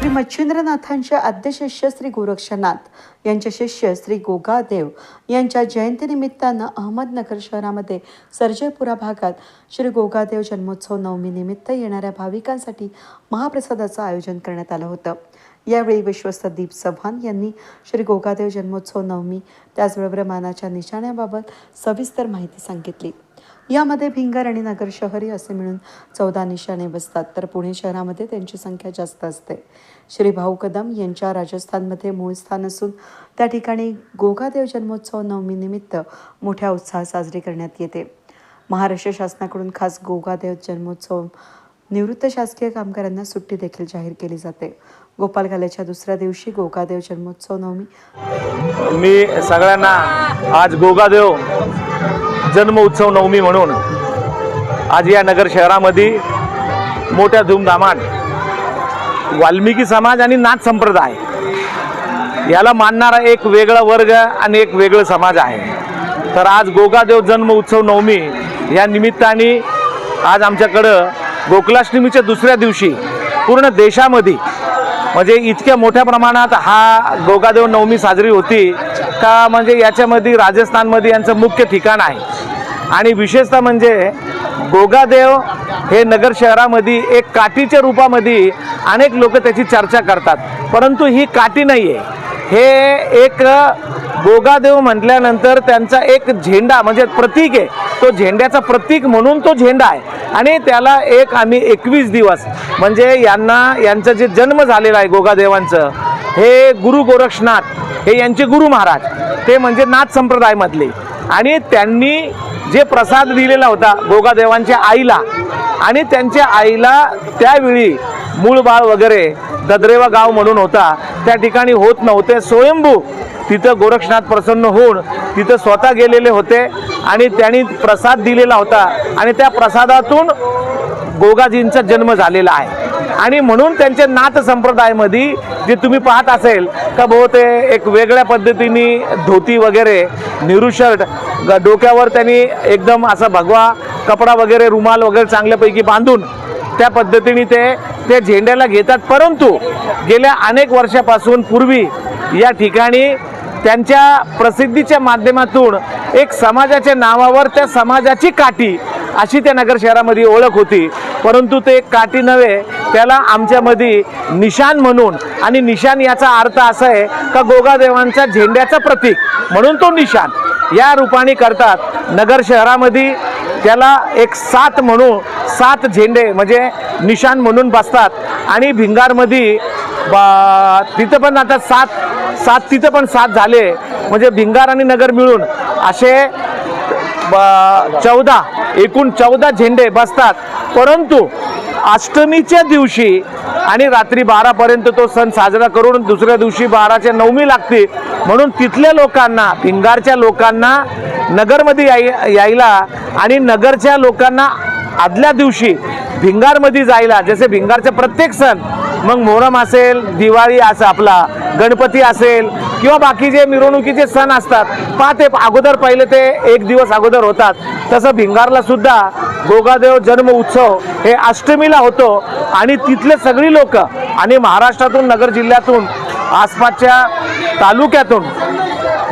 श्री मच्छिंद्रनाथांचे आद्यशिष्य श्री गोरक्षनाथ यांचे शिष्य श्री गोगादेव यांच्या जयंतीनिमित्तानं अहमदनगर शहरामध्ये सर्जेपुरा भागात श्री गोगादेव जन्मोत्सव नवमी निमित्त येणाऱ्या भाविकांसाठी महाप्रसादाचं आयोजन करण्यात आलं होतं। यावेळी विश्वस्त दीप चव्हाण यांनी श्री गोगादेव जन्मोत्सव नवमी त्याचबरोबर मानाच्या निशाण्याबाबत सविस्तर माहिती सांगितली। यामध्ये भिंगर आणि नगर शहरी असे मिळून 14 निशाणे बसतात, तर पुणे शहरामध्ये त्यांची संख्या जास्त असते। श्री भाऊ कदम यांच्या राजस्थानमध्ये मूळ स्थान असून त्या ठिकाणी गोगादेव जन्मोत्सव नवमी निमित्त मोठ्या उत्साहात साजरी करण्यात येते। महाराष्ट्र शासनाकडून खास गोगादेव जन्मोत्सव निवृत्त शासकीय कामगारांना सुट्टी देखील जाहीर केली जाते। गोपालकाल्याच्या दुसऱ्या दिवशी गोगादेव जन्मोत्सव नवमी मी सगळ्यांना आज गोगादेव जन्म उत्सव नवमी म्हणून आज या नगर शहरामध्ये मोठ्या धूमधामात वाल्मिकी समाज आणि नाथ संप्रदाय याला मानणारा एक वेगळा वर्ग आणि एक वेगळं समाज आहे। तर आज गोगादेव जन्म उत्सव नवमी या निमित्ताने आज आमच्याकडं गोकुलाष्टमीच्या दुसऱ्या दिवशी पूर्ण देशामध्ये म्हणजे इतक्या मोठ्या प्रमाणात हा गोगादेव नवमी साजरी होती का म्हणजे याच्यामध्ये राजस्थानमध्ये यांचं मुख्य ठिकाण आहे। आणि विशेषतः म्हणजे गोगादेव हे नगर शहरामध्ये एक काठीच्या रूपामध्ये अनेक लोक त्याची चर्चा करतात, परंतु ही काठी नाही आहे। हे एक गोगादेव म्हटल्यानंतर त्यांचा एक झेंडा म्हणजे प्रतीक आहे, तो झेंड्याचा प्रतीक म्हणून तो झेंडा आहे। आणि त्याला एक आम्ही 21 दिवस म्हणजे यांचा जे जन्म झालेला आहे गोगादेवांचं, हे गुरु गोरक्षनाथ हे यांचे गुरु महाराज ते म्हणजे नाथ संप्रदायामधले, आणि त्यांनी जे प्रसाद दिलेला होता गोगादेवांच्या आईला, आणि त्यांच्या आईला त्यावेळी मूळ बाळ वगैरे ददरेवा गाव म्हणून होता त्या ठिकाणी होत नव्हते, स्वयंभू तिथं गोरक्षनाथ प्रसन्न होऊन तिथं स्वतः गेलेले होते आणि त्यांनी प्रसाद दिलेला होता आणि त्या प्रसादातून गोगाजींचा जन्म झालेला आहे। आणि म्हणून त्यांच्या नाथ संप्रदायामध्ये जे तुम्ही पाहत असेल का भाऊ ते एक वेगळ्या पद्धतीने धोती वगैरे नेहरू शर्ट डोक्यावर त्यांनी एकदम असा भगवा कपडा वगैरे रुमाल वगैरे चांगल्यापैकी बांधून त्या पद्धतीने ते झेंड्याला घेतात। परंतु गेल्या अनेक वर्षापासून पूर्वी या ठिकाणी त्यांच्या प्रसिद्धीच्या माध्यमातून एक समाजाच्या नावावर त्या समाजाची काठी अशी त्या नगर शहरामध्ये ओळख होती, परंतु ते एक काठी नव्हे त्याला आमच्यामध्ये निशाण म्हणून, आणि निशाण याचा अर्थ असा आहे का गोगादेवांचा झेंड्याचा प्रतीक म्हणून तो निशाण या रूपाने करतात। नगर शहरामध्ये त्याला एक 7 म्हणून 7 झेंडे म्हणजे निशाण म्हणून बसतात, आणि भिंगारमध्ये तिथं पण आता 7 तिथं पण 7 झाले म्हणजे भिंगार आणि नगर मिळून असे एकूण 14 झेंडे बसतात। परंतु अष्टमीच्या दिवशी आणि रात्री 12 पर्यंत तो सण साजरा करून दुसऱ्या दिवशी 12च्या नवमी लागते, म्हणून तिथल्या लोकांना भिंगारच्या लोकांना नगरमध्ये यायला आणि नगरच्या लोकांना आदल्या दिवशी भिंगारमध्ये जायला, जसे भिंगारचे प्रत्येक सण मग मोहरम असेल, दिवाळी असं आपला गणपती असेल किंवा बाकी जे मिरवणुकीचे सण असतात ते अगोदर पहिले ते 1 दिवस अगोदर होतात, तसं भिंगारला सुद्धा गोगादेव जन्म उत्सव हे अष्टमीला होतो। आणि तिथले सगळी लोक आणि महाराष्ट्रातून नगर जिल्ह्यातून आसपासच्या तालुक्यातून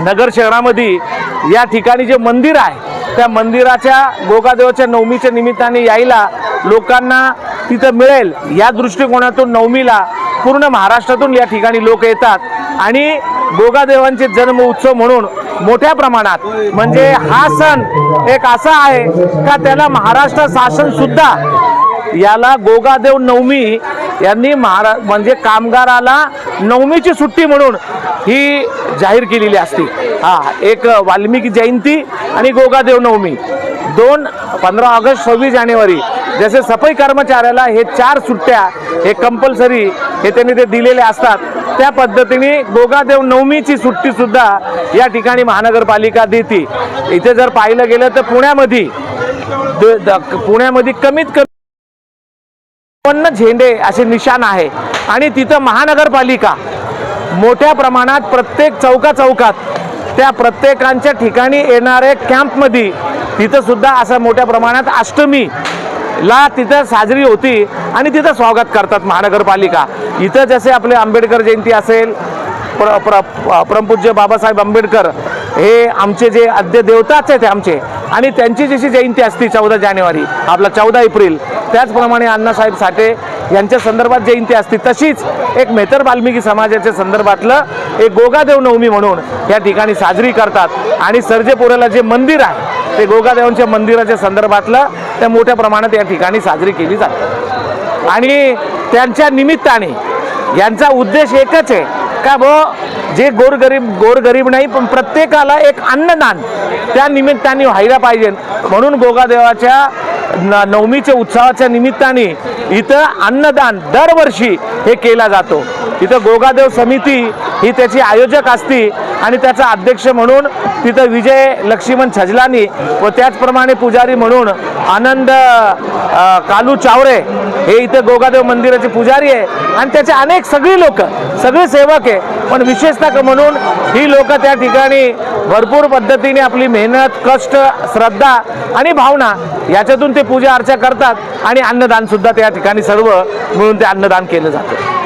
नगर शहरामध्ये या ठिकाणी जे मंदिर आहे त्या मंदिराच्या गोगादेवाच्या नवमीच्या निमित्ताने यायला लोकांना तिथं मिळेल या दृष्टिकोनातून नवमीला पूर्ण महाराष्ट्रातून या ठिकाणी लोक येतात। आणि गोगादेवांचे जन्म उत्सव म्हणून मोठ्या प्रमाणात म्हणजे हा सण एक असा आहे का त्याला महाराष्ट्र शासन सुद्धा याला गोगादेव नवमी यांनी म्हणजे कामगाराला नवमीची सुट्टी म्हणून ही जाहीर केलेली असते। एक वाल्मिकी जयंती आणि गोगादेव नवमी 15 ऑगस्ट 26 जानेवारी जसे सफाई कर्मचाऱ्याला हे 4 सुट्ट्या हे कंपल्सरी हे त्यांनी ते दिलेले असतात, त्या पद्धतीने गोगादेव नवमीची सुट्टी सुद्धा या ठिकाणी महानगरपालिका देते। इथे जर पाहिलं गेलं तर पुण्यामध्ये कमीत कमी 50 झेंडे असे निशाण आहे, आणि तिथं महानगरपालिका मोठ्या प्रमाणात प्रत्येक चौकात त्या प्रत्येकांच्या ठिकाणी येणाऱ्या कॅम्पमध्ये तिथं सुद्धा असं मोठ्या प्रमाणात अष्टमी ला तिथं साजरी होती आणि तिथं स्वागत करतात महानगरपालिका. इथं जसे आपले आंबेडकर जयंती असेल, परमपूज्य बाबासाहेब आंबेडकर हे आमचे जे आद्य देवताच आहेत आमचे, आणि त्यांची जशी जयंती असते 14 जानेवारी आपला 14 एप्रिल, त्याचप्रमाणे अण्णासाहेब साठे यांच्या संदर्भात जयंती असते, तशीच एक मेहतर वाल्मिकी समाजाच्या संदर्भातलं एक गोगादेव नवमी म्हणून या ठिकाणी साजरी करतात. आणि सर्जेपुराला जे मंदिर आहे ते गोगादेवांच्या मंदिराच्या संदर्भातलं त्या मोठ्या प्रमाणात या ठिकाणी साजरी केली जाते. आणि त्यांच्या निमित्ताने यांचा उद्देश एकच आहे का जे गोरगरीब नाही पण प्रत्येकाला एक अन्नदान त्या निमित्ताने व्हायला पाहिजे, म्हणून गोगादेवाच्या नवमीच्या उत्सवाच्या निमित्ताने इथं अन्नदान दरवर्षी हे केला जातो. इथं गोगादेव समिती ही त्याची आयोजक असते आणि त्याचा अध्यक्ष म्हणून तिथं विजय लक्ष्मण छजलानी व त्याचप्रमाणे पुजारी म्हणून आनंद कालू चावरे हे इथं गोगादेव मंदिराचे पुजारी आहे. आणि त्याचे अनेक सगळे सेवक आहे, पण विशेषतः म्हणून ही लोक त्या ठिकाणी भरपूर पद्धतीने आपली मेहनत, कष्ट, श्रद्धा आणि भावना याच्यातून ते पूजा अर्चा करतात आणि अन्नदान सुद्धा त्या ठिकाणी सर्व मिळून ते अन्नदान केलं जातं.